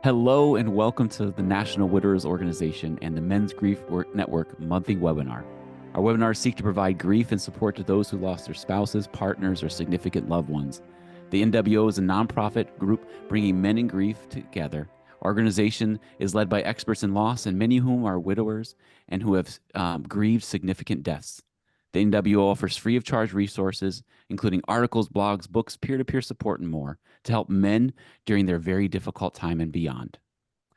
Hello and welcome to the National Widowers Organization and the Men's Grief Network monthly webinar. Our webinars seek to provide grief and support to those who lost their spouses, partners, or significant loved ones. The NWO is a nonprofit group bringing men in grief together. Our organization is led by experts in loss, and many of whom are widowers and who have grieved significant deaths. The NWO offers free of charge resources, including articles, blogs, books, peer to peer support, and more, to help men during their very difficult time and beyond.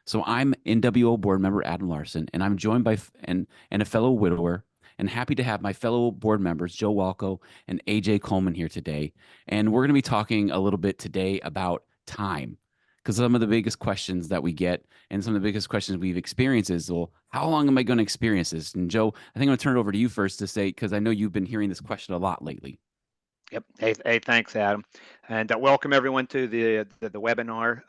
So I'm NWO board member Adam Larson, and I'm joined by and a fellow widower, and happy to have my fellow board members Joe Walco and AJ Coleman here today. And we're going to be talking a little bit today about time, because some of the biggest questions that we get and some of the biggest questions we've experienced is, well, how long am I going to experience this? And Joe, I think I'm going to turn it over to you first to say, because I know you've been hearing this question a lot lately. Yep. Hey, thanks, Adam, and welcome everyone to the webinar.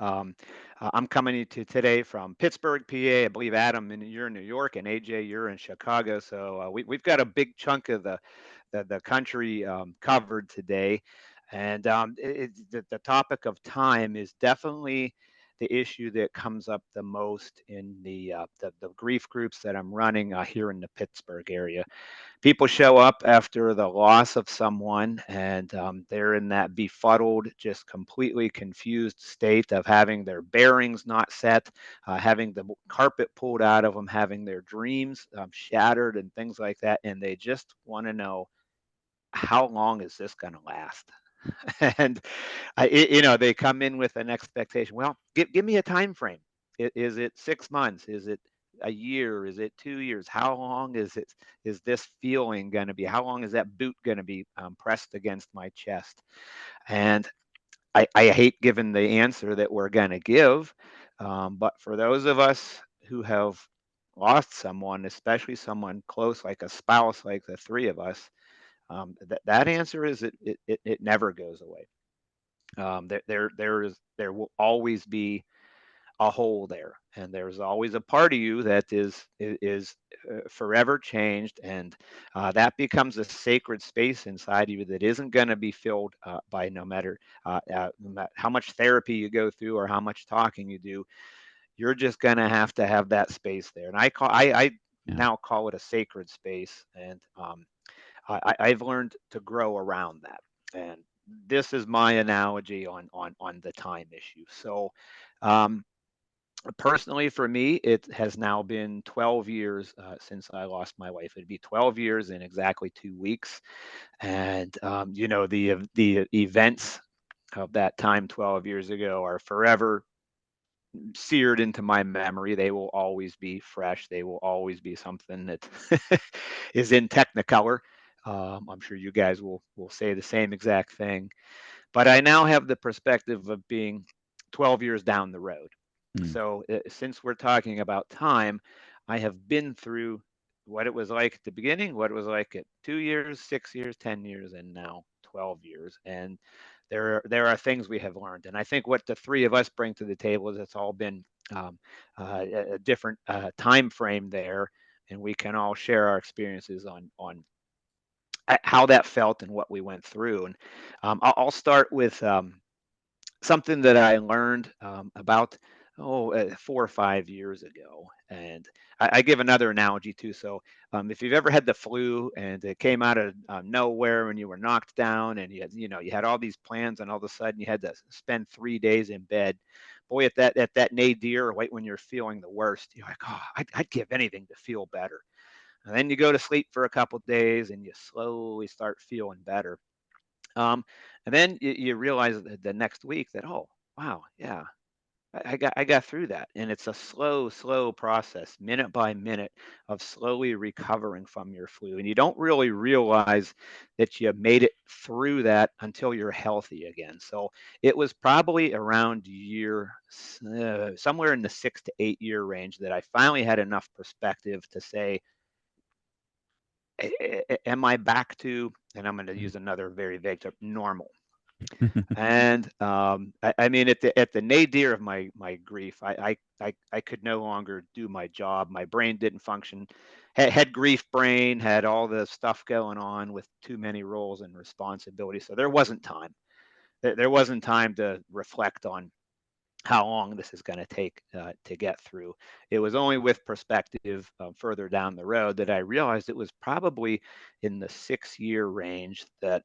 I'm coming to today from Pittsburgh, PA. I believe Adam, and you're in New York, and AJ, you're in Chicago. So we've got a big chunk of the country covered today, and the topic of time is definitely the issue that comes up the most in the grief groups that I'm running here in the Pittsburgh area. People show up after the loss of someone, and they're in that befuddled, just completely confused state of having their bearings not set, having the carpet pulled out of them, having their dreams shattered and things like that, and they just want to know, how long is this going to last? And they come in with an expectation. Well, give me a time frame. Is it 6 months? Is it a year? Is it 2 years? How long is this feeling going to be? How long is that boot going to be pressed against my chest? And I hate giving the answer that we're going to give, but for those of us who have lost someone, especially someone close like a spouse, like the three of us, that answer is it never goes away. There will always be a hole there, and there's always a part of you that is forever changed, and that becomes a sacred space inside of you that isn't going to be filled by no matter how much therapy you go through or how much talking you do. You're just going to have that space there, and I Yeah. now call it a sacred space, and I've learned to grow around that. And this is my analogy on the time issue. So, um, personally, for me, it has now been 12 years since I lost my wife. It'd be 12 years in exactly 2 weeks, and the events of that time 12 years ago are forever seared into my memory. They will always be fresh. They will always be something that is in Technicolor. I'm sure you guys will say the same exact thing. But I now have the perspective of being 12 years down the road. Mm. So since we're talking about time, I have been through what it was like at the beginning, what it was like at 2 years, 6 years, 10 years, and now 12 years. And there are things we have learned. And I think what the three of us bring to the table is it's all been a different time frame there, and we can all share our experiences on how that felt and what we went through. And I'll start with something that I learned about 4 or 5 years ago. And I give another analogy too. So if you've ever had the flu and it came out of nowhere and you were knocked down and you had all these plans and all of a sudden you had to spend 3 days in bed. Boy, at that nadir, right when you're feeling the worst, you're like, oh, I'd give anything to feel better. And then you go to sleep for a couple of days and you slowly start feeling better. Um, and then you realize that the next week that, oh, wow, yeah, I got through that. And it's a slow process, minute by minute, of slowly recovering from your flu. And you don't really realize that you made it through that until you're healthy again. So it was probably around somewhere in the 6 to 8 year range that I finally had enough perspective to say, am I back to, and I'm going to use another very vague term, normal? And I mean, at the nadir of my grief, I could no longer do my job. My brain didn't function. Had grief brain, had all the stuff going on with too many roles and responsibilities. So there wasn't time. There wasn't time to reflect on how long this is going to take to get through. It was only with perspective further down the road that I realized it was probably in the 6 year range that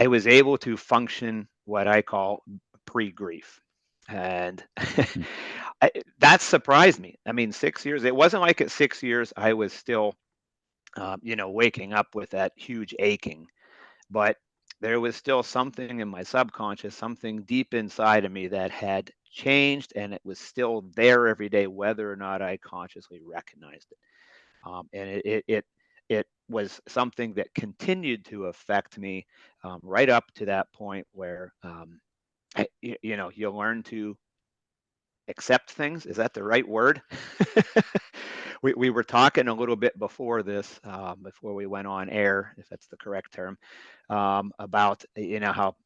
I was able to function what I call pre grief. And Mm. that surprised me. I mean, 6 years, it wasn't like at 6 years I was still, waking up with that huge aching, but there was still something in my subconscious, something deep inside of me that had changed, and it was still there every day, whether or not I consciously recognized it. And it was something that continued to affect me right up to that point where you learn to accept things. Is that the right word? We were talking a little bit before this, before we went on air, if that's the correct term, about how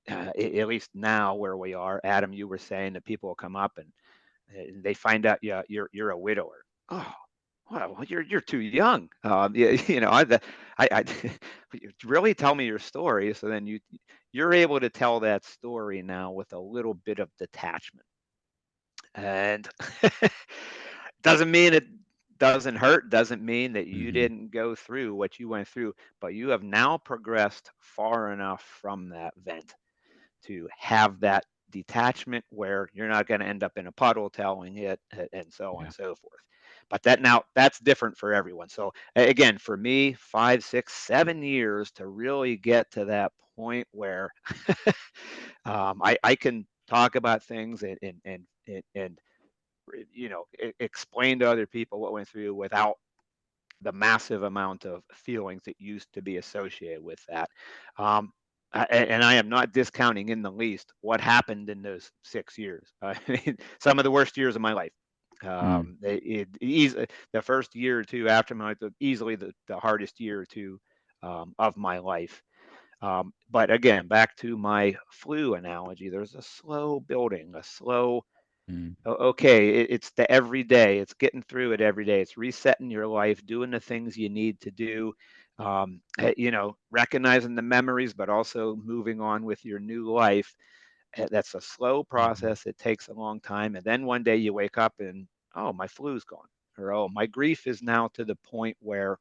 at least now where we are, Adam, you were saying that people will come up and they find out, yeah, you're a widower. Oh, well, you're too young. Yeah, I really tell me your story, so then you're able to tell that story now with a little bit of detachment, and doesn't mean it doesn't hurt, doesn't mean that you Hmm. didn't go through what you went through, but you have now progressed far enough from that vent to have that detachment where you're not going to end up in a puddle telling it, and so on Yeah. and so forth. But that's different for everyone. So again, for me, 5, 6, 7 years to really get to that point where I can talk about things and explain to other people what went through without the massive amount of feelings that used to be associated with that. Um, and I am not discounting in the least what happened in those 6 years. I mean, some of the worst years of my life. Mm. The first year or two after my life, easily the hardest year or two of my life. But again, back to my flu analogy, there's a slow building, a slow Mm. okay, it's the everyday. It's getting through it every day. It's resetting your life, doing the things you need to do. Recognizing the memories, but also moving on with your new life. That's a slow Mhm. process. It takes a long time, and then one day you wake up and oh, my flu's gone, or oh, my grief is now to the point where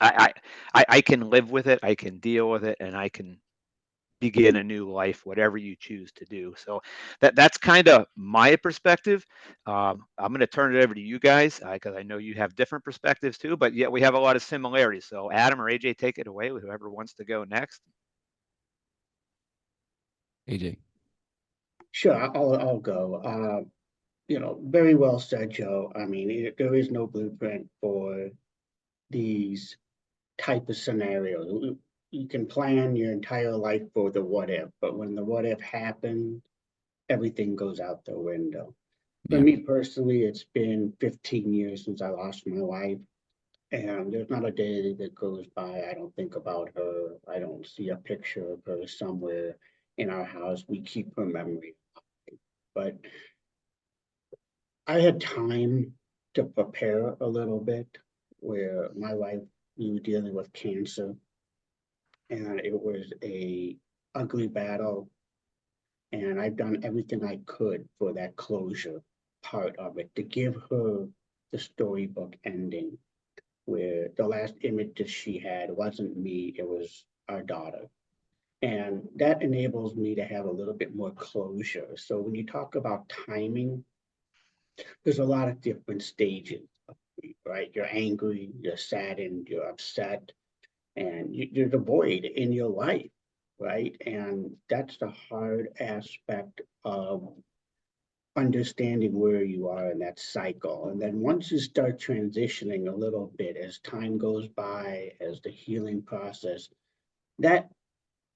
I I can live with it. I can deal with it, and I can begin a new life, whatever you choose to do. So that's kind of my perspective. I'm going to turn it over to you guys because I know you have different perspectives too, but yet we have a lot of similarities. So Adam or AJ, take it away with whoever wants to go next. AJ. Sure, I'll go. Very well said, Joe. I mean, there is no blueprint for these type of scenarios. You can plan your entire life for the what if, but when the what if happens, everything goes out the window. For Yeah. me personally, it's been 15 years since I lost my wife, and there's not a day that goes by I don't think about her. I don't see a picture of her somewhere in our house. We keep her memory. But I had time to prepare a little bit where my wife, we were dealing with cancer, and it was a ugly battle, and I've done everything I could for that closure part of it to give her the storybook ending where the last image that she had wasn't me, it was our daughter. And that enables me to have a little bit more closure. So when you talk about timing, there's a lot of different stages, right? You're angry, you're saddened, you're upset, and you're devoid in your life, right? And that's the hard aspect of understanding where you are in that cycle. And then once you start transitioning a little bit as time goes by, as the healing process, that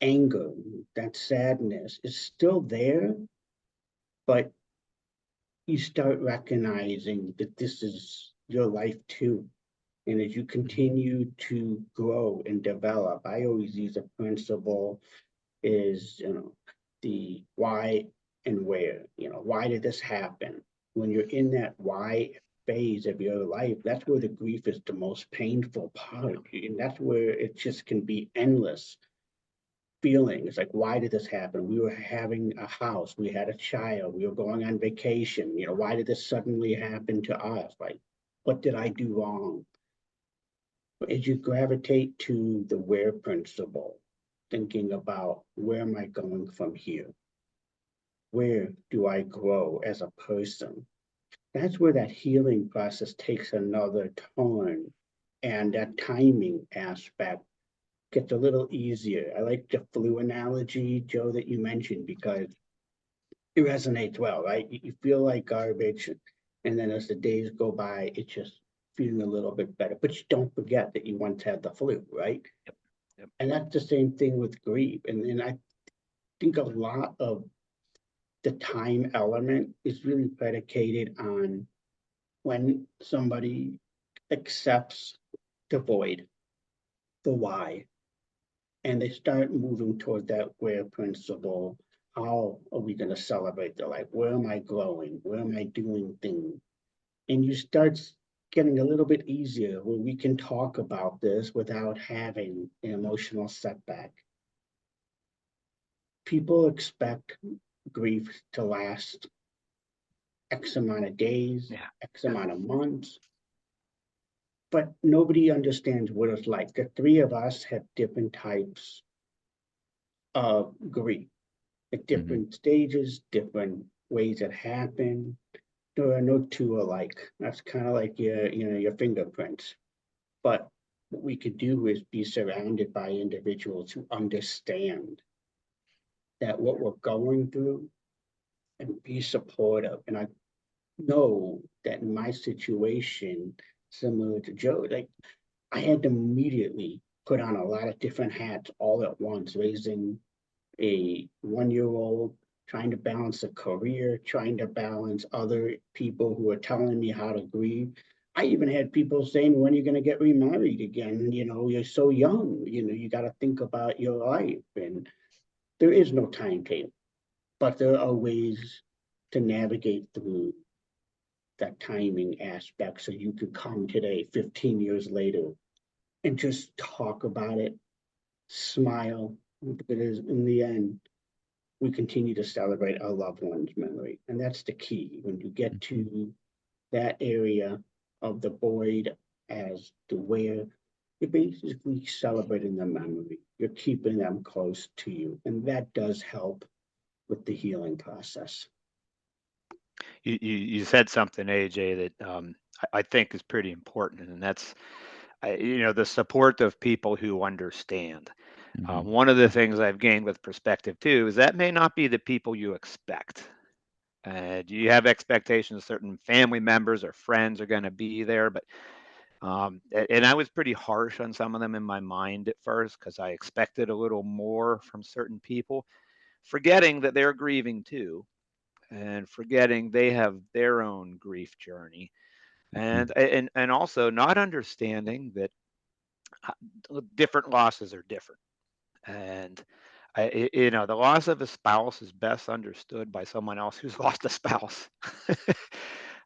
anger, that sadness is still there, but you start recognizing that this is your life too. And as you Mhm. continue to grow and develop, I always use a principle is, the why and where, why did this happen? When you're in that why phase of your life, that's where the grief is the most painful part. And that's where it just can be endless. feelings like, why did this happen? We were having a house, we had a child, we were going on vacation. Why did this suddenly happen to us? Like, what did I do wrong? As you gravitate to the where principle, thinking about, where am I going from here? Where do I grow as a person? That's where that healing process takes another turn, and that timing aspect gets a little easier. I like the flu analogy, Joe, that you mentioned, because it resonates well, right? You feel like garbage, and then as the days go by, it's just feeling a little bit better. But you don't forget that you once had the flu, right? Yep. Yep. And that's the same thing with grief. And I think a lot of the time element is really predicated on when somebody accepts the void, the why, and they start moving toward that where principle. How are we going to celebrate their life? Where am I growing? Where am I doing things? And you start getting a little bit easier where we can talk about this without having an emotional setback. People expect grief to last X amount of days, Yeah. X amount of months, but nobody understands what it's like. The three of us have different types of grief at different stages, different ways it happen. There are no two alike. That's kind of like your fingerprints. But what we could do is be surrounded by individuals who understand that what we're going through, and be supportive. And I know that in my situation, similar to Joe, like, I had to immediately put on a lot of different hats all at once, raising a 1-year-old, trying to balance a career, trying to balance other people who are telling me how to grieve. I even had people saying, when are you going to get remarried again? You're so young, you got to think about your life. And there is no timetable, but there are ways to navigate through that timing aspect so you could come today, 15 years later, and just talk about it, smile, because in the end, we continue to celebrate our loved one's memory. And that's the key. When you get to that area of the void as the where, you're basically celebrating the memory. You're keeping them close to you. And that does help with the healing process. You said something, AJ, that I think is pretty important, and that's the support of people who understand. One of the things I've gained with perspective too is that may not be the people you expect. Do you have expectations certain family members or friends are going to be there? But and I was pretty harsh on some of them in my mind at first because I expected a little more from certain people, forgetting that they're grieving too, and forgetting they have their own grief journey, and also not understanding that different losses are different. And the loss of a spouse is best understood by someone else who's lost a spouse.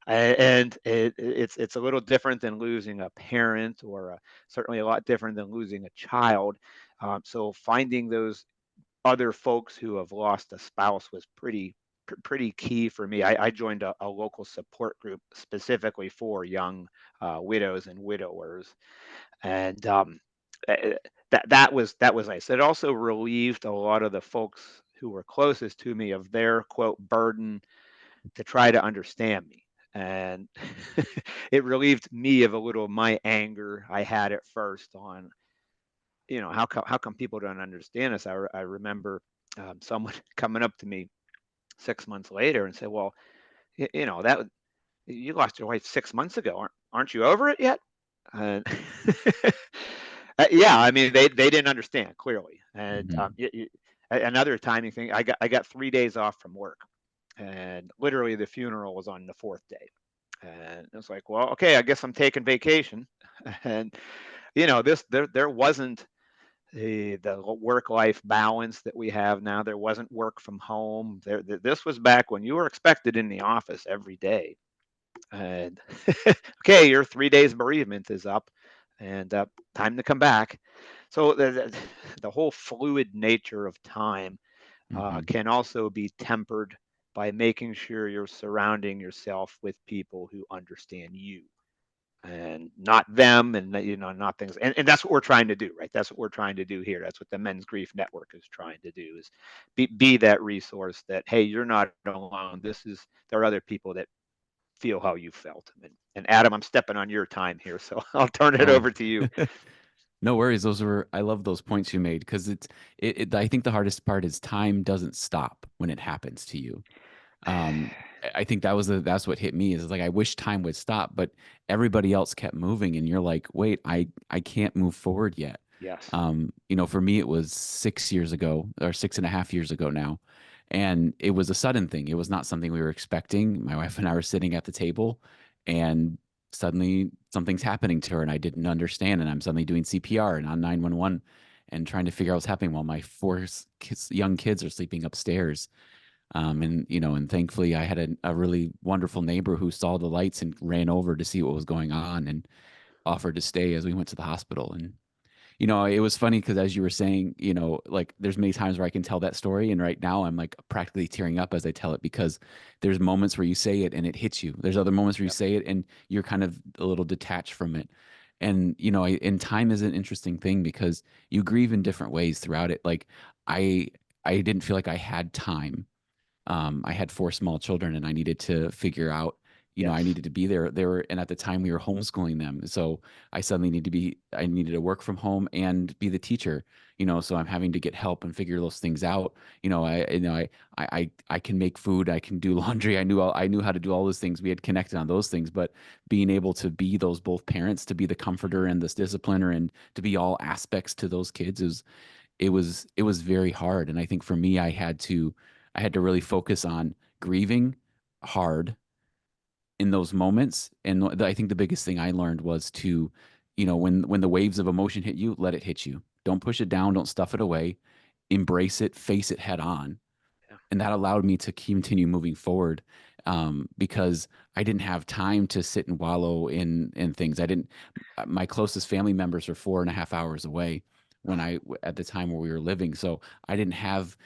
And it's a little different than losing a parent, or certainly a lot different than losing a child. So finding those other folks who have lost a spouse was pretty key for me. I joined a local support group specifically for young widows and widowers, and eh, that was nice. It also relieved a lot of the folks who were closest to me of their quote burden to try to understand me, and it relieved me of a little of my anger I had at first on how come people don't understand us. I remember someone coming up to me 6 months later and said, well, that you lost your wife 6 months ago, aren't you over it yet? And yeah, I mean, they didn't understand clearly. And another timing thing, I got 3 days off from work, and literally the funeral was on the fourth day, and it's like, well, okay, I guess I'm taking vacation. And there wasn't the work-life balance that we have now. There wasn't work from home. This was back when you were expected in the office every day. And okay, your 3 days bereavement is up. and time to come back. So the whole fluid nature of time Hmm. can also be tempered by making sure you're surrounding yourself with people who understand you and not them, and not things. And that's what we're trying to do, right? That's what we're trying to do here. That's what the Men's Grief Network is trying to do, is be that resource that, hey, you're not alone. There are other people that feel how you felt. And Adam, I'm stepping on your time here, so I'll turn it Oh, over to you. no worries. I love those points you made because I think the hardest part is time doesn't stop when it happens to you. I think that's what hit me is like, I wish time would stop, but everybody else kept moving and you're like, wait, I can't move forward yet. Yes. For me, it was 6 years ago or 6.5 years ago now. And it was a sudden thing. It was not something we were expecting. My wife and I were sitting at the table and suddenly something's happening to her and I didn't understand. And I'm suddenly doing CPR and on 911 and trying to figure out what's happening while my four young kids are sleeping upstairs. And thankfully I had a really wonderful neighbor who saw the lights and ran over to see what was going on and offered to stay as we went to the hospital. And it was funny because as you were saying, like there's many times where I can tell that story, and right now I'm like practically tearing up as I tell it because there's moments where you say it and it hits you. There's other moments where you Yep. say it and you're kind of a little detached from it. And and time is an interesting thing because you grieve in different ways throughout it. Like I I didn't feel like I had time. I had four small children and I needed to figure out, I Yes. needed to be there. And at the time we were homeschooling them. So I needed to work from home and be the teacher, so I'm having to get help and figure those things out. I can make food. I can do laundry. I knew how to do all those things. We had connected on those things, but being able to be those both parents, to be the comforter and this discipliner and to be all aspects to those kids it was very hard. And I think for me I had to really focus on grieving hard in those moments. And I think the biggest thing I learned was to, when the waves of emotion hit you, let it hit you. Don't push it down, don't stuff it away. Embrace it, face it head on. Yeah. And that allowed me to continue moving forward, because I didn't have time to sit and wallow in things. I didn't. My closest family members are 4.5 hours away at the time where we were living, so I didn't have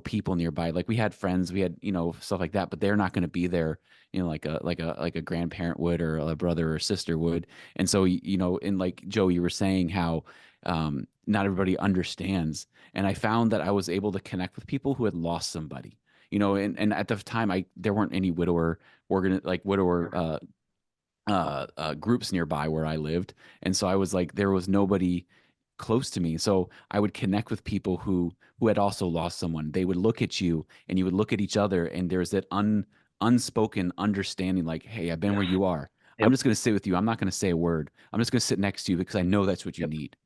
people nearby. Like we had friends, we had stuff like that, but they're not going to be there, like a grandparent would or a brother or sister would. And so and like Joe, you were saying how not everybody understands, and I found that I was able to connect with people who had lost somebody. And at the time, there weren't any widower groups nearby where I lived, and so I was like, there was nobody close to me. So I would connect with people who had also lost someone. They would look at you, and you would look at each other, and there's that unspoken understanding, like, hey, I've been Yeah. where you are. I'm Yep. just going to sit with you. I'm not going to say a word. I'm just going to sit next to you because I know that's what you Yep. need.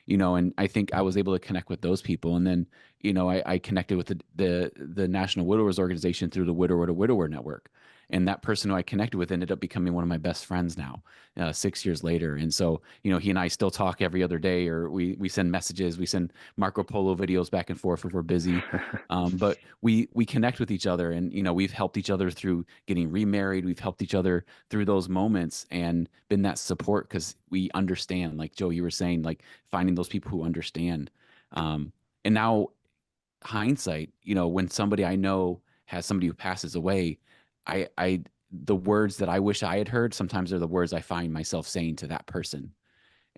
And I think I was able to connect with those people. And then, I connected with the National Widowers Organization through the Widower to Widower Network. And that person who I connected with ended up becoming one of my best friends now, 6 years later. And so, he and I still talk every other day, or we send messages, we send Marco Polo videos back and forth if we're busy. But we connect with each other, and we've helped each other through getting remarried. We've helped each other through those moments and been that support because we understand, like Joe, you were saying, like finding those people who understand. And now hindsight, when somebody I know has somebody who passes away, the words that I wish I had heard sometimes are the words I find myself saying to that person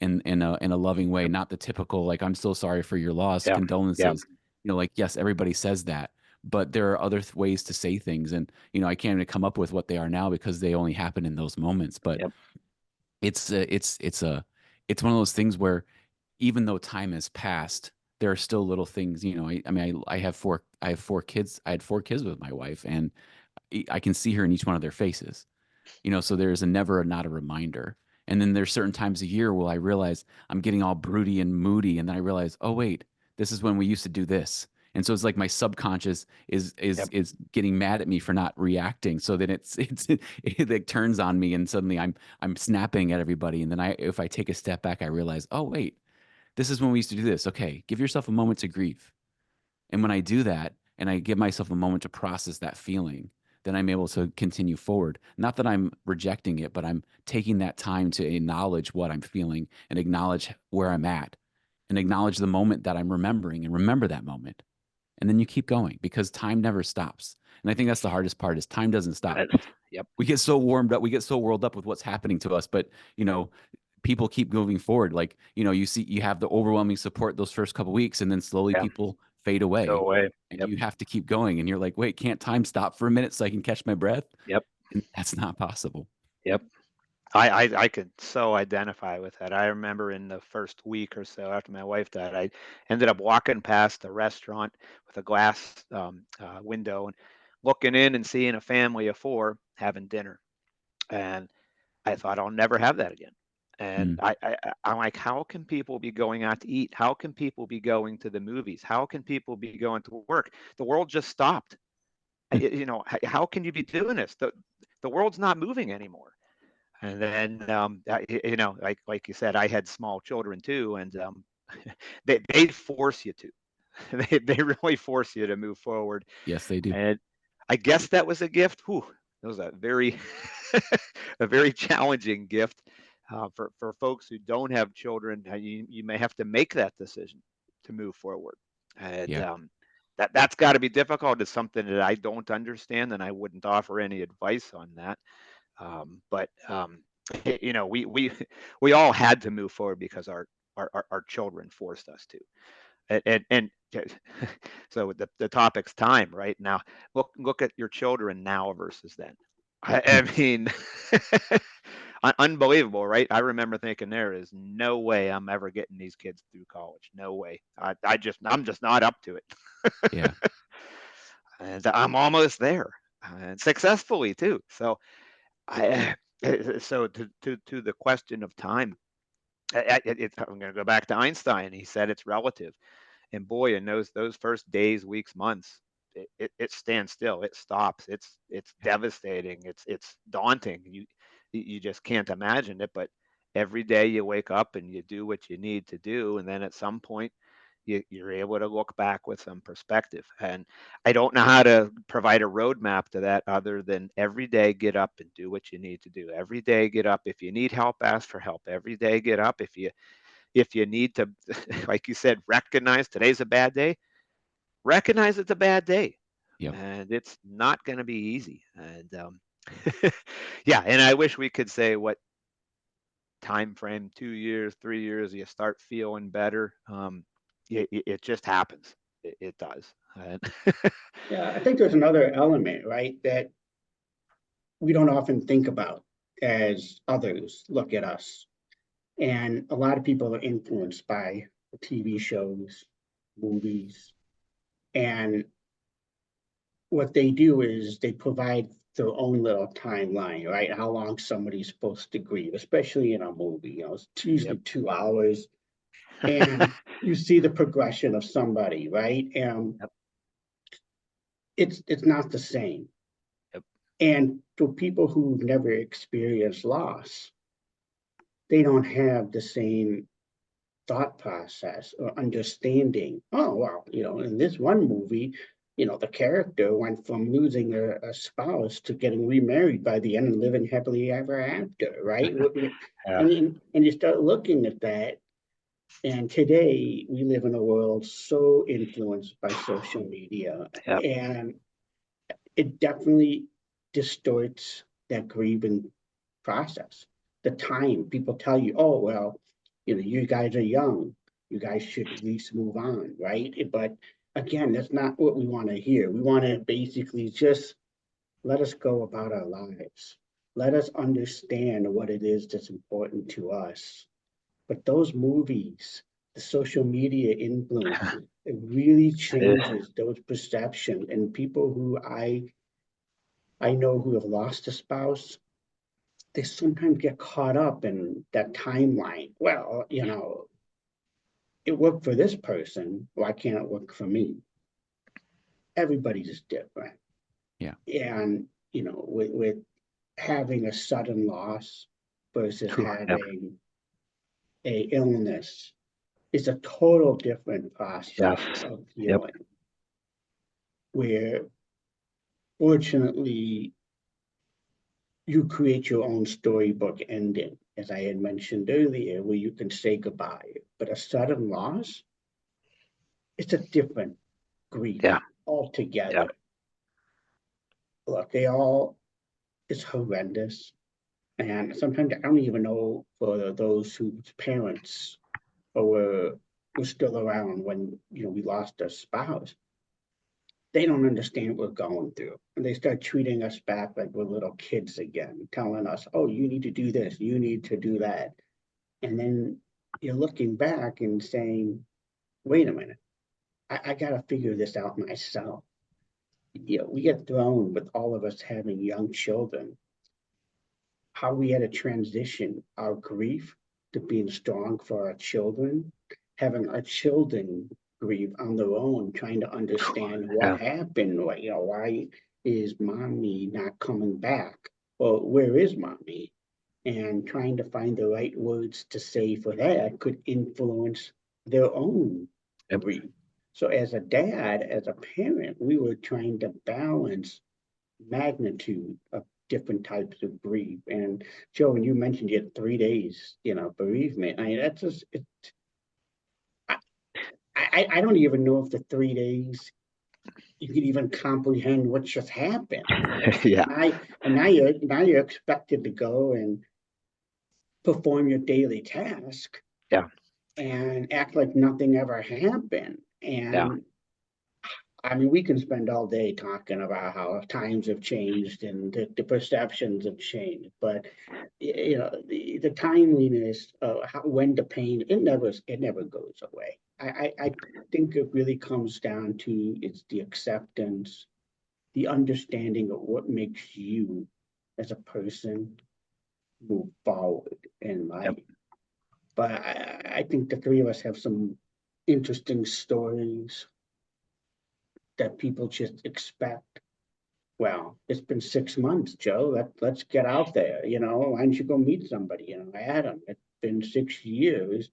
in a loving way, Yep. not the typical, like, I'm so sorry for your loss, Yeah. Yeah. condolences. Like, yes, everybody says that, but there are other ways to say things. And I can't even come up with what they are now because they only happen in those moments. But Yep. it's one of those things where even though time has passed, there are still little things. I mean, I have four kids. I had four kids with my wife, and I can see her in each one of their faces. So there's not a reminder. And then there's certain times a year where I realize I'm getting all broody and moody, and then I realize, oh wait, this is when we used to do this. And so it's like my subconscious is is Yep. is getting mad at me for not reacting. So then it like turns on me, and suddenly I'm snapping at everybody. And then if I take a step back, I realize, oh wait, this is when we used to do this. Okay, give yourself a moment to grieve. And when I do that, and I give myself a moment to process that feeling, then I'm able to continue forward. Not that I'm rejecting it, but I'm taking that time to acknowledge what I'm feeling and acknowledge where I'm at and acknowledge the moment that I'm remembering and remember that moment. And then you keep going because time never stops. And I think that's the hardest part is time doesn't stop. Yep. We get so warmed up, we get so whirled up with what's happening to us, but people keep moving forward. Like, you have the overwhelming support those first couple weeks, and then slowly Yeah. people fade away. Go away. And Yep. you have to keep going. And you're like, wait, can't time stop for a minute so I can catch my breath? Yep. And that's not possible. Yep. I could so identify with that. I remember in the first week or so after my wife died, I ended up walking past a restaurant with a glass window and looking in and seeing a family of 4 having dinner. And I thought I'll never have that again. And I'm like, how can people be going out to eat? How can people be going to the movies? How can people be going to work? The world just stopped. How can you be doing this? The world's not moving anymore. And then, like you said, I had small children too, and they force you to. They really force you to move forward. Yes, they do. And I guess that was a gift. Whew, that was a very a very challenging gift for folks who don't have children. You may have to make that decision to move forward, and Yeah. that's got to be difficult. It's something that I don't understand, and I wouldn't offer any advice on that. But we all had to move forward because our children forced us to. And so the topic's time, right? Now look at your children now versus then. I mean, unbelievable, right? I remember thinking there is no way I'm ever getting these kids through college. No way. I'm just not up to it. Yeah. And I'm almost there, and successfully too. So so to the question of time, I'm going to go back to Einstein. He said it's relative, and boy, in those first days, weeks, months, it stands still. It stops. It's devastating. It's daunting. You just can't imagine it. But every day you wake up and you do what you need to do, and then at some point you're able to look back with some perspective. And I don't know how to provide a roadmap to that other than every day get up and do what you need to do. Every day get up. If you need help, ask for help. Every day get up. If you need to, like you said, recognize today's a bad day, recognize it's a bad day. Yep. And it's not going to be easy. And yeah, and I wish we could say what time frame, 2 years, 3 years, you start feeling better. It just happens. It does. Yeah, I think there's another element, right, that we don't often think about as others look at us. And a lot of people are influenced by TV shows, movies, and what they do is they provide their own little timeline, right? How long somebody's supposed to grieve, especially in a movie. It's usually 2 hours, and you see the progression of somebody, right? And it's not the same. Yep. And for people who've never experienced loss, they don't have the same thought process or understanding. Oh, well, in this one movie, the character went from losing a spouse to getting remarried by the end and living happily ever after, right? Yeah. And you start looking at that. And today we live in a world so influenced by social media, Yep. and it definitely distorts that grieving process. The time people tell you, oh, well, you guys are young, you guys should at least move on, right? But again, that's not what we want to hear. We want to basically just let us go about our lives. Let us understand what it is that's important to us. But those movies, the social media influence, it really changes those perceptions. And people who I know who have lost a spouse, they sometimes get caught up in that timeline. Well, it worked for this person. Why can't it work for me? Everybody's different. Yeah. And, with having a sudden loss versus having a illness, it's a total different process of healing. Where fortunately, you create your own storybook ending, as I had mentioned earlier, where you can say goodbye. But a sudden loss, it's a different grief Yeah. Yeah. altogether. Look, they all, it's horrendous. And sometimes I don't even know for those whose parents were still around when we lost a spouse. They don't understand what we're going through. And they start treating us back like we're little kids again, telling us, oh, you need to do this, you need to do that. And then you're looking back and saying, wait a minute, I got to figure this out myself. We get thrown with all of us having young children, how we had to transition our grief to being strong for our children, having our children grieve on their own, trying to understand what Yeah. happened. Why is mommy not coming back? Well, where is mommy? And trying to find the right words to say for that could influence their own Yep. grief. So as a dad, as a parent, we were trying to balance magnitude of different types of grief. And Joe, when you mentioned you had 3 days, bereavement, I mean, that's just, I don't even know if the 3 days you can even comprehend what just happened. Yeah. And now you're expected to go and perform your daily task. Yeah. And act like nothing ever happened. Yeah. And I mean, we can spend all day talking about how times have changed and the perceptions have changed, but the timeliness of when the pain it never goes away. I think it really comes down to it's the acceptance, the understanding of what makes you as a person move forward in Yep. life. But I think the three of us have some interesting stories that people just expect. Well, it's been 6 months, Joe. Let's get out there. Why don't you go meet somebody? Adam, it's been 6 years.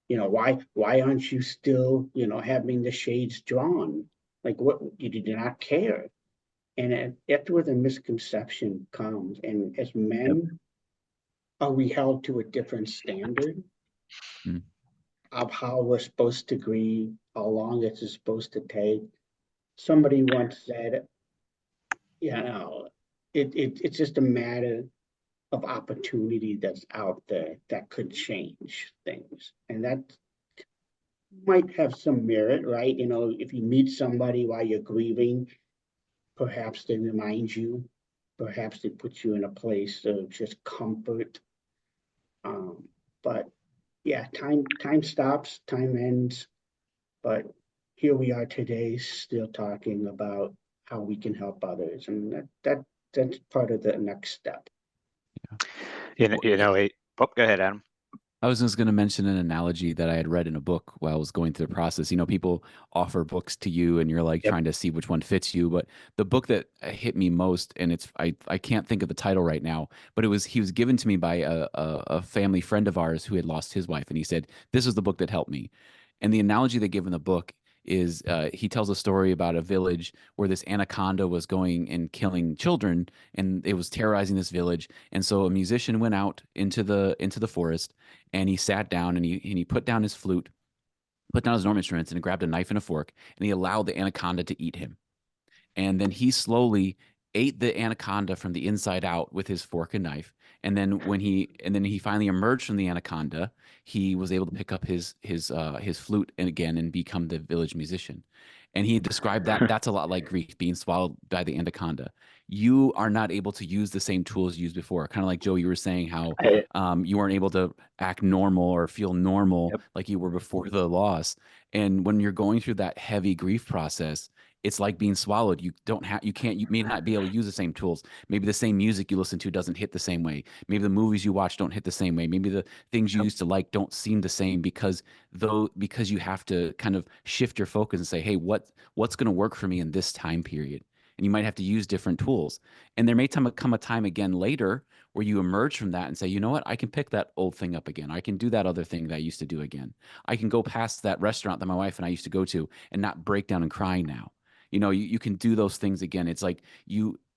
Why aren't you still, having the shades drawn? Like what you did not care. And that's where the misconception comes. And as Yep. men, are we held to a different standard Mm. of how we're supposed to grieve, how long it's supposed to take? Somebody once said, it's just a matter of opportunity that's out there that could change things. And that might have some merit, right? If you meet somebody while you're grieving, perhaps they remind you, perhaps they put you in a place of just comfort. But yeah, time stops, time ends. But here we are today, still talking about how we can help others, and that's part of the next step. Go ahead, Adam. I was just going to mention an analogy that I had read in a book while I was going through the process. People offer books to you and you're like Yep. trying to see which one fits you. But the book that hit me most, and I can't think of the title right now, but he was given to me by a family friend of ours who had lost his wife. And he said, this is the book that helped me. And the analogy they give in the book is he tells a story about a village where this anaconda was going and killing children and it was terrorizing this village. And so a musician went out into the forest and he sat down and he put down his flute, put down his normal instruments, and he grabbed a knife and a fork, and he allowed the anaconda to eat him. And then he slowly ate the anaconda from the inside out with his fork and knife. And then he finally emerged from the anaconda, he was able to pick up his flute and again and become the village musician. And he described that that's a lot like grief being swallowed by the anaconda. You are not able to use the same tools used before. Kind of like Joe, you were saying how you weren't able to act normal or feel normal Yep. like you were before the loss. And when you're going through that heavy grief process, it's like being swallowed. You may not be able to use the same tools. Maybe the same music you listen to doesn't hit the same way. Maybe the movies you watch don't hit the same way. Maybe the things you Yep. used to like don't seem the same because you have to kind of shift your focus and say, hey, what's going to work for me in this time period? And you might have to use different tools. And there may come a time again later where you emerge from that and say, you know what, I can pick that old thing up again. I can do that other thing that I used to do again. I can go past that restaurant that my wife and I used to go to and not break down and cry now. You know, you can do those things again. It's like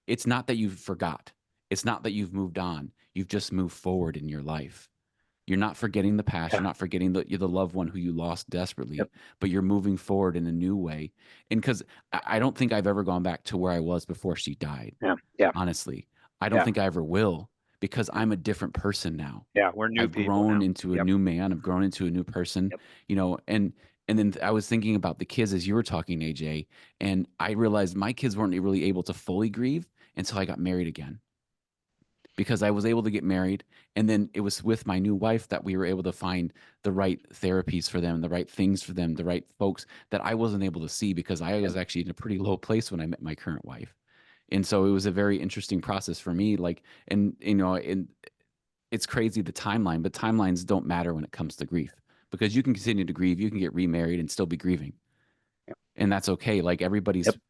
it's not that you've forgot. It's not that you've moved on. You've just moved forward in your life. You're not forgetting the past. Yeah. You're not forgetting the loved one who you lost desperately, Yep. but you're moving forward in a new way. And because I don't think I've ever gone back to where I was before she died. Yeah. Yeah. Honestly, I don't Yeah. think I ever will, because I'm a different person now. Yeah. We're new I've people grown now. into a Yep. new man. I've grown into a new person, Yep. you know, and then I was thinking about the kids as you were talking, AJ, and I realized my kids weren't really able to fully grieve until I got married again, because I was able to get married. And then it was with my new wife that we were able to find the right therapies for them, the right things for them, the right folks that I wasn't able to see, because I Yep. was actually in a pretty low place when I met my current wife. And so it was a very interesting process for me. Like, and, you know, and it's crazy, the timeline, but timelines don't matter when it comes to grief, because you can continue to grieve. You can get remarried and still be grieving, Yep. and that's okay. Like Yep.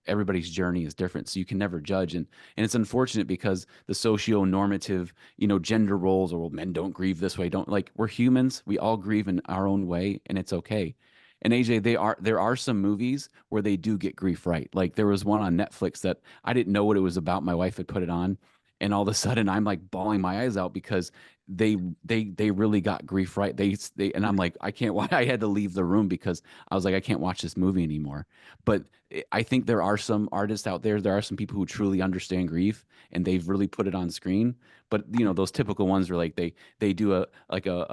everybody's journey is different, so you can never judge. And it's unfortunate because the socio-normative, you know, gender roles, or, well, men don't grieve this way, don't, like, we're humans, we all grieve in our own way, and it's okay. And AJ, there are some movies where they do get grief right. Like, there was one on Netflix that I didn't know what it was about. My wife had put it on, and all of a sudden I'm like bawling my eyes out, because they really got grief right. And I'm like, I can't why I had to leave the room, because I was like, I can't watch this movie anymore. But I think there are some artists out there. There are some people who truly understand grief, and they've really put it on screen. But, you know, those typical ones where, like, they do a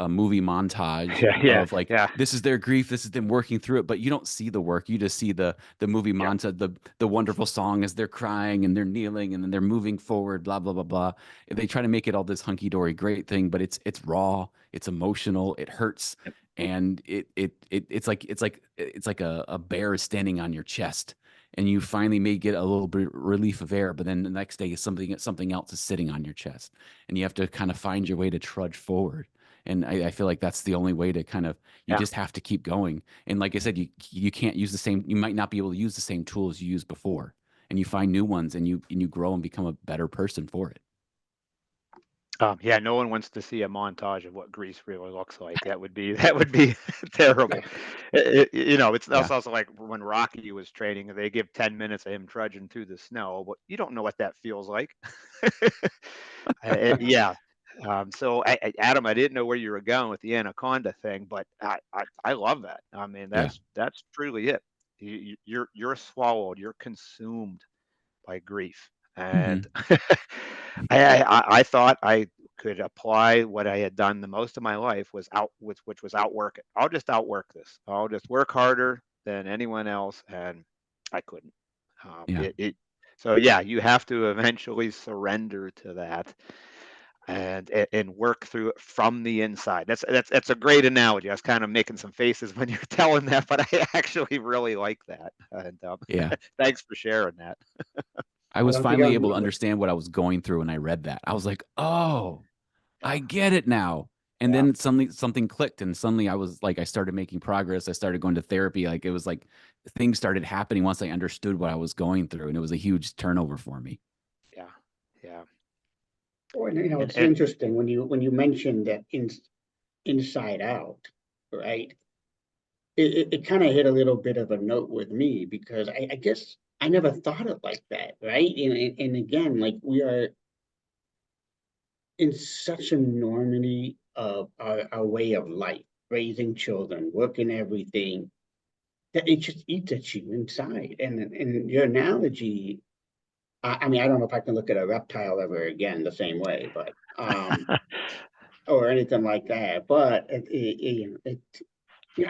movie montage Yeah. Yeah. of, like, Yeah. this is their grief, this is them working through it, but you don't see the work. You just see the movie Yep. montage, the wonderful song as they're crying and they're kneeling and then they're moving forward, blah blah blah blah. They try to make it all this hunky dory great thing, but it's raw, it's emotional, it hurts, Yep. and it's like a bear is standing on your chest, and you finally may get a little bit relief of air, but then the next day something else is sitting on your chest, and you have to kind of find your way to trudge forward. And I feel like that's the only way to kind of, you Yeah. just have to keep going. And like I said, you can't use the same, you might not be able to use the same tools you used before, and you find new ones, and you grow and become a better person for it. Yeah, no one wants to see a montage of what Greece really looks like. That would be terrible. You know, that's Yeah. also like when Rocky was training. They give 10 minutes of him trudging through the snow, but you don't know what that feels like. Yeah. So, Adam, I didn't know where you were going with the anaconda thing, but I love that. I mean, Yeah. that's truly it. You're swallowed. You're consumed by grief. And Hmm. I thought I could apply what I had done the most of my life was which was outwork it. I'll just outwork this. I'll just work harder than anyone else, and I couldn't. Yeah. So yeah, you have to eventually surrender to that and work through it from the inside. That's a great analogy. I was kind of making some faces when you're telling that, but I actually really like that. And Yeah. thanks for sharing that. I I was don't think finally I'm able to understand what I was going through when I read that. I was like, oh, Yeah, I get it now. And yeah. then suddenly something clicked, and suddenly I was like, I started making progress. I started going to therapy. Like, it was like things started happening once I understood what I was going through. And it was a huge turnover for me. Yeah, yeah, Or, you know, it's and interesting when you mentioned that inside out, right? It kind of hit a little bit of a note with me because I guess I never thought it like that, right? And again, like we are in such a enormity of our way of life, raising children, working everything, that it just eats at you inside. And your analogy, I mean, I don't know if I can look at a reptile ever again the same way, but or anything like that. But I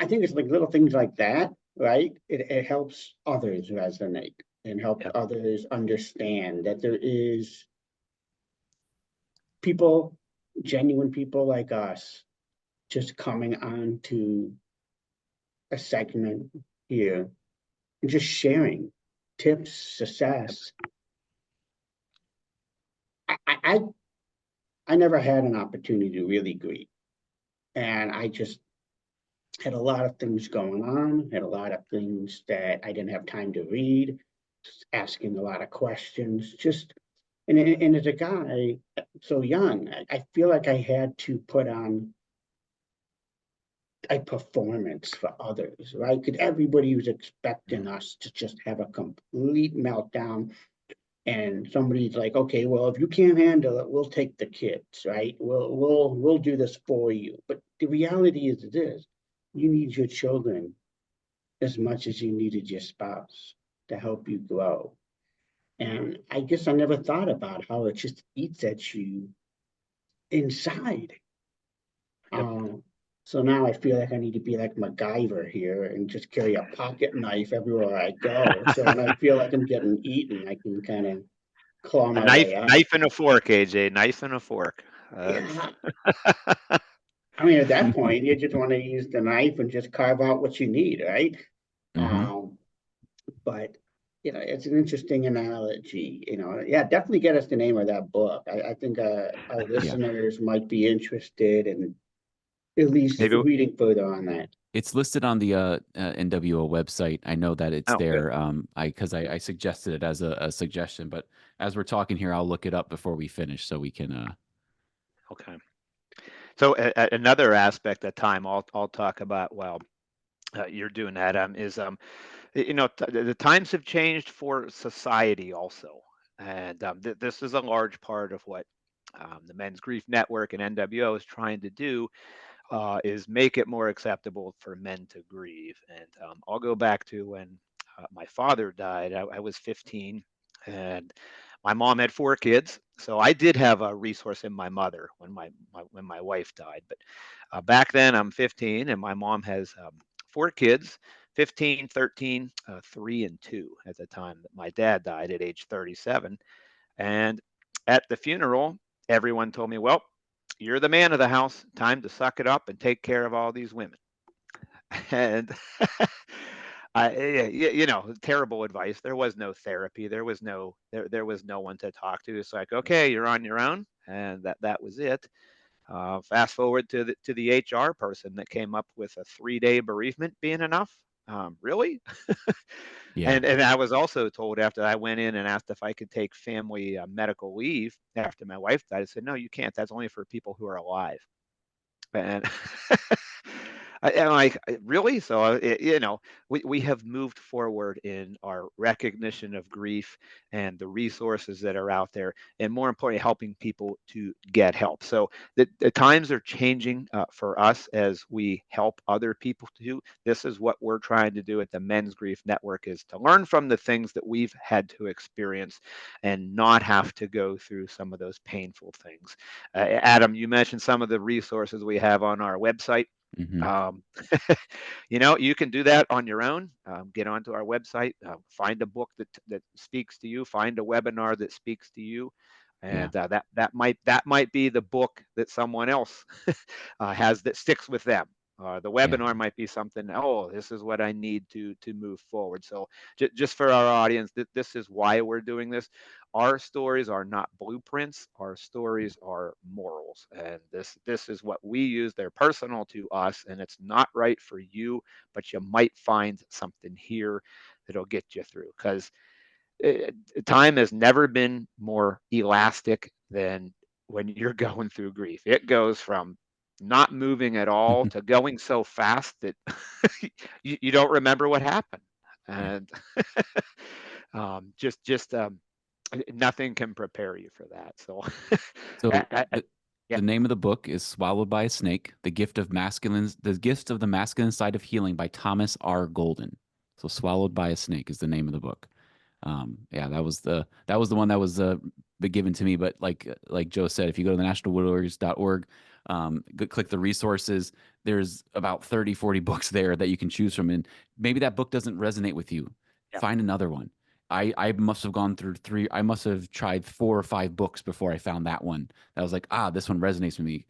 think it's like little things like that, right? It helps others resonate and helps yeah, others understand that there is people, genuine people like us, just coming on to a segment here and just sharing tips, success. I I, I I never had an opportunity to really grieve, and I just had a lot of things going on, had a lot of things that I didn't have time to read, just asking a lot of questions, just and as a guy so young, I feel like I had to put on a performance for others, right? Because everybody was expecting us to just have a complete meltdown. And somebody's like, okay, well, if you can't handle it, we'll take the kids, right? We'll do this for you. But the reality is this: you need your children as much as you needed your spouse to help you grow. And I guess I never thought about how it just eats at you inside. Yep. So now I feel like I need to be like MacGyver here and just carry a pocket knife everywhere I go. So when I feel like I'm getting eaten, I can kind of claw A my knife, way out. knife and a fork, AJ. Knife and a fork. Yeah. I mean, at that point, you just want to use the knife and just carve out what you need, right? Hmm. But it's an interesting analogy. Yeah, definitely get us the name of that book. I think our Yeah. listeners might be interested in at least Maybe. reading further on that. It's listed on the NWO website. I know that it's Oh, good. there. I suggested it as a suggestion, but as we're talking here, I'll look it up before we finish so we can. Okay. So another aspect of time I'll talk about while you're doing that is the times have changed for society also, and this is a large part of what the Men's Grief Network and NWO is trying to do, is make it more acceptable for men to grieve. And I'll go back to when my father died. I was 15, and my mom had 4 kids, so I did have a resource in my mother when my wife died. But back then, I'm 15, and my mom has 4 kids. 15, 13, 3, and 2 at the time that my dad died at age 37. And at the funeral, everyone told me, well, you're the man of the house. Time to suck it up and take care of all these women. And terrible advice. There was no therapy. There was no one to talk to. It's like, okay, you're on your own, and that was it. Fast forward to the HR person that came up with a 3-day bereavement being enough. Really? Yeah. And I was also told, after I went in and asked if I could take family medical leave after my wife died, I said, no, you can't. That's only for people who are alive. And I'm like, really? So we have moved forward in our recognition of grief and the resources that are out there, and more importantly, helping people to get help. So the times are changing for us as we help other people to do. This is what we're trying to do at the Men's Grief Network, is to learn from the things that we've had to experience and not have to go through some of those painful things. Adam, you mentioned some of the resources we have on our website. Hmm. Um, you can do that on your own. Get onto our website, find a book that speaks to you, find a webinar that speaks to you, Yeah. and that might be the book that someone else has that sticks with them. The Yeah. webinar might be something. Oh, this is what I need to move forward. So just for our audience, this is why we're doing this. Our stories are not blueprints. Our stories are morals, and this is what we use. They're personal to us, and it's not right for you, but you might find something here that'll get you through. Because time has never been more elastic than when you're going through grief. It goes from not moving at all to going so fast that you don't remember what happened. Yeah. And just nothing can prepare you for that. So, So yeah, the name of the book is Swallowed by a Snake: The Gift of the Masculine Side of Healing by Thomas R. Golden. So Swallowed by a Snake is the name of the book. Yeah, that was the one that was given to me. But like Joe said, if you go to the nationalwidowers.org, click the resources, there's about 30, 40 books there that you can choose from. And maybe that book doesn't resonate with you. yeah. Find another one. I must have gone through I must have tried 4 or 5 books before I found that one. That was like, this one resonates with me.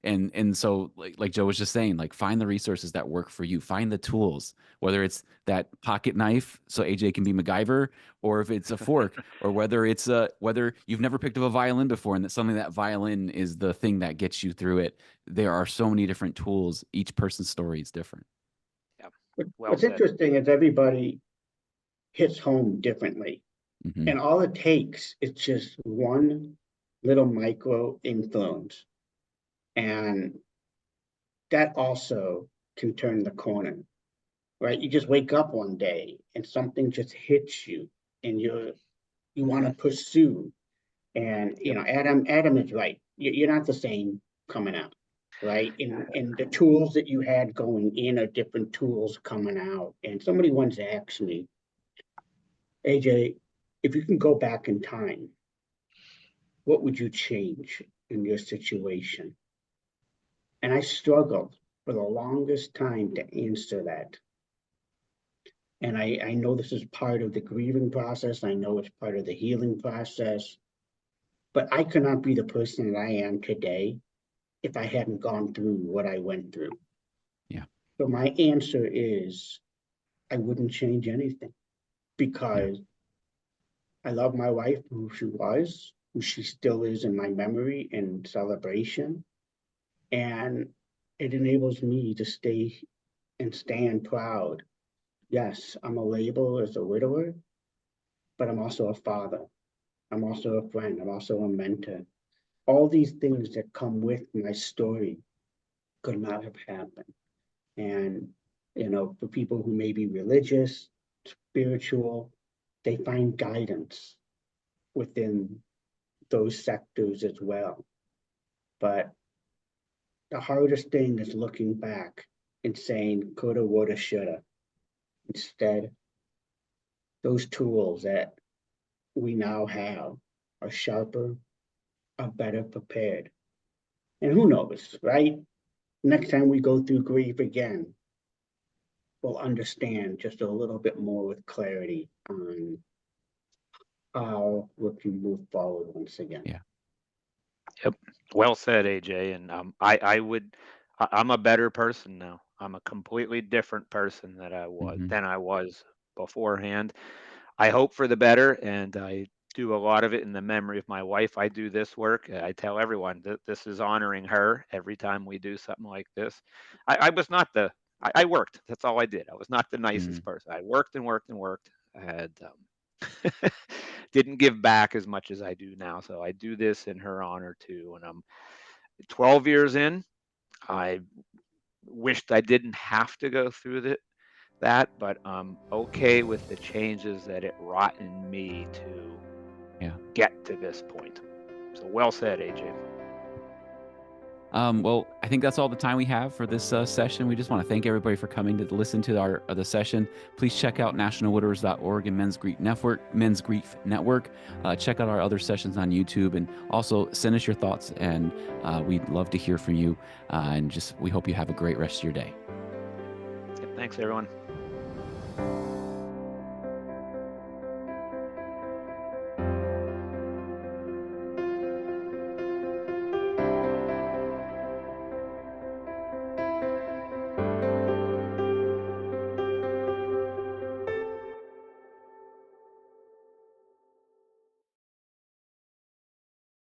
And so like Joe was just saying, like, find the resources that work for you. Find the tools, whether it's that pocket knife so AJ can be MacGyver, or if it's a fork, or whether it's whether you've never picked up a violin before and that suddenly that violin is the thing that gets you through it. There are so many different tools. Each person's story is different. Yeah, well What's said. interesting is everybody hits home differently. Hmm. And all it takes is just one little micro influence. And that also can turn the corner, right? You just wake up one day and something just hits you, and you want to pursue. And you know, Adam is right. You're not the same coming out, right? And the tools that you had going in are different tools coming out. And somebody once asked me, AJ, if you can go back in time, what would you change in your situation? And I struggled for the longest time to answer that. And I know this is part of the grieving process. I know it's part of the healing process. But I could not be the person that I am today if I hadn't gone through what I went through. Yeah. So my answer is I wouldn't change anything, because I love my wife, who she was, who she still is in my memory and celebration. And it enables me to stay and stand proud. Yes, I'm a label as a widower, but I'm also a father. I'm also a friend. I'm also a mentor. All these things that come with my story could not have happened. And, you know, for people who may be religious, spiritual, they find guidance within those sectors as well. But the hardest thing is looking back and saying coulda, woulda, shoulda. Instead, those tools that we now have are sharper, are better prepared. And who knows, right? Next time we go through grief again, we'll understand just a little bit more with clarity on how we can move forward once again. Yeah. Yep. Well said, AJ. And I'm a better person now. I'm a completely different person than I was beforehand. I hope for the better, and I do a lot of it in the memory of my wife. I do this work. I tell everyone that this is honoring her every time we do something like this. I was not I worked. That's all I did. I was not the nicest person. I worked and worked and worked. I had didn't give back as much as I do now. So I do this in her honor too. And I'm 12 years in. I wished I didn't have to go through that, but I'm okay with the changes that it wrought in me to get to this point. So well said, AJ. Well, I think that's all the time we have for this session. We just want to thank everybody for coming to listen to the session. Please check out nationalwidowers.org and Men's Grief Network. Check out our other sessions on YouTube, and also send us your thoughts, and we'd love to hear from you. And we hope you have a great rest of your day. Thanks, everyone.